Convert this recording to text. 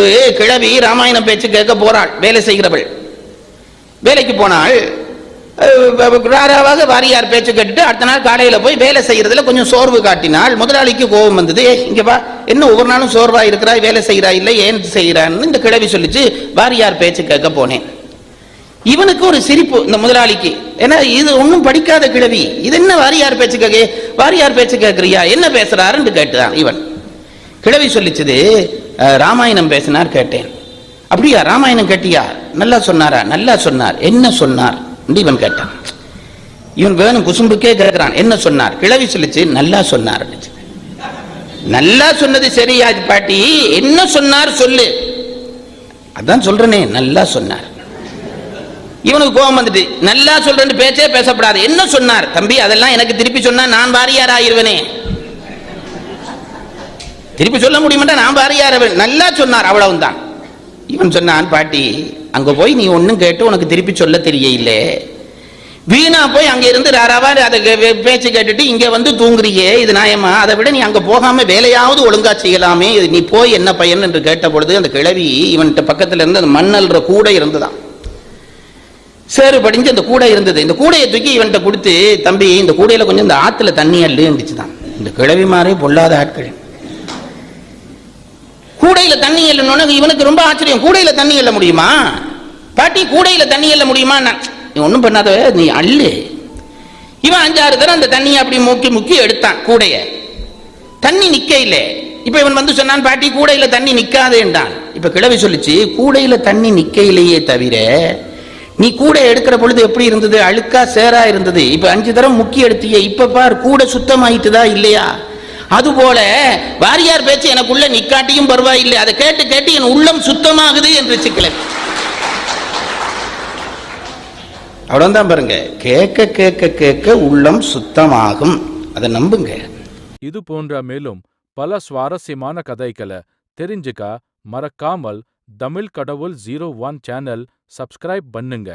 ஒரு கிழவி ராமாயணம் பேச்சு கேட்க போறாள். வேலை செய்கிறவள் வேலைக்கு போனாள். ராராவாக வாரியார் பேச்சு கேட்டுட்டு அடுத்த நாள் காலையில போய் வேலை செய்யறதுல கொஞ்சம் சோர்வு காட்டினாள். முதலாளிக்கு கோபம் வந்தது. இங்க வா, என்ன ஒவ்வொரு நாளும் சோர்வா இருக்கிறாய், வேலை செய்யறா இல்லை, ஏன் செய்யறான்னு இந்த கிழவி சொல்லிச்சு. வாரியார் பேச்சு கேட்க போனேன். இவனுக்கு ஒரு சிரிப்பு இந்த முதலாளிக்கு. ஏன்னா இது ஒன்னும் படிக்காத கிழவி, இது என்ன வாரியார் பேச்சு கேட்க, வாரியார் பேச்சு கேட்கறியா, என்ன பேசுறாருன்னு கேட்டுதான். இவன் கிழவி சொல்லிச்சது, ராமாயணம் பேசினார் கேட்டேன். அப்படியா, ராமாயணம் கேட்டியா, நல்லா சொன்னாரா, நல்லா சொன்னார், என்ன சொன்னார் இவன் கேட்டான். இவன் வேணும் குசும்புக்கே கேட்கிறான், என்ன சொன்னார். கிழவி சொல்லிச்சு, நல்லா சொன்னார். நல்லா சொன்னது சரியா பாட்டி, என்ன சொன்னார் சொல்லு. அதான் சொல்றனே, நல்லா சொன்னார். இவனுக்கு கோபம் வந்துட்டு, நல்லா சொல்றேன்னு பேச்சே பேசப்படாது, என்ன சொன்னார். தம்பி அதெல்லாம் எனக்கு திருப்பி சொன்னா நான் வாரியார் ஆயிருவனே, திருப்பி சொல்ல முடியுமாட்டா, நான் வாரியார். நல்லா சொன்னார், அவ்வளவுதான். இவன் சொன்னான், பாட்டி அங்க போய் நீ ஒன்னும் கேட்டு உனக்கு திருப்பி சொல்ல தெரியல, வீணா போய் அங்க இருந்து ராராவா அதை பேச்சு கேட்டுட்டு இங்க வந்து தூங்குறியே, இது நியாயமா? அதை விட நீ அங்க போகாம வேலையாவது ஒழுங்கா செய்யலாமே, நீ போய் என்ன பையன் என்று கேட்ட பொழுது அந்த கிழவி இவன்கிட்ட பக்கத்துல இருந்து அந்த மண்ணல்ற கூடை இருந்துதான், சேறு படிஞ்சு அந்த கூடை இருந்தது. இந்த கூடையை தூக்கி இவன்கிட்ட கொடுத்து, தம்பி இந்த கூடையில கொஞ்சம் இந்த ஆத்துல தண்ணி அள்ளு இருந்துச்சுதான். இந்த கிழவி மாதிரி பொல்லாத ஆட்கள் கூடையில தண்ணி எல்லணும். இவனுக்கு ரொம்ப ஆச்சரியம், கூடையில தண்ணி எல்ல முடியுமா பாட்டி, கூடையில தண்ணி எல்ல முடியுமா? நீ ஒன்றும் பண்ணாத, நீ அள்ளு. இவன் 5-6 தடவை அந்த தண்ணியை அப்படி முக்கி முக்கி எடுத்தான். கூடைய தண்ணி நிக்க இல்லை. இப்ப இவன் வந்து சொன்னான், பாட்டி கூடையில தண்ணி நிக்காதேன்டான். இப்ப கிழவி சொல்லிச்சு, கூடையில தண்ணி நிக்க இல்லையே தவிர நீ கூடை எடுக்கிற பொழுது எப்படி இருந்தது, அழுக்கா சேரா இருந்தது. இப்ப 5 தடவை முக்கி எடுத்திய, இப்ப பார் கூடை சுத்தமாயிட்டுதா இல்லையா? அதுபோல வாரியார் பேச்சு எனக்குள்ள நிக்காட்டியும் பரவாயில்லை, அதை கேட்டு கேட்டு என் உள்ளம் சுத்தமாகுது என்று சிக்கல. அவ்வளவுதான் பாருங்க, கேட்க கேட்க கேட்க உள்ளம் சுத்தமாகும், அதை நம்புங்க. இது போன்ற மேலும் பல சுவாரஸ்யமான கதைகளை தெரிஞ்சுக்க மறக்காமல் தமிழ் கடவுள் 01 சேனல் சப்ஸ்கிரைப் பண்ணுங்க.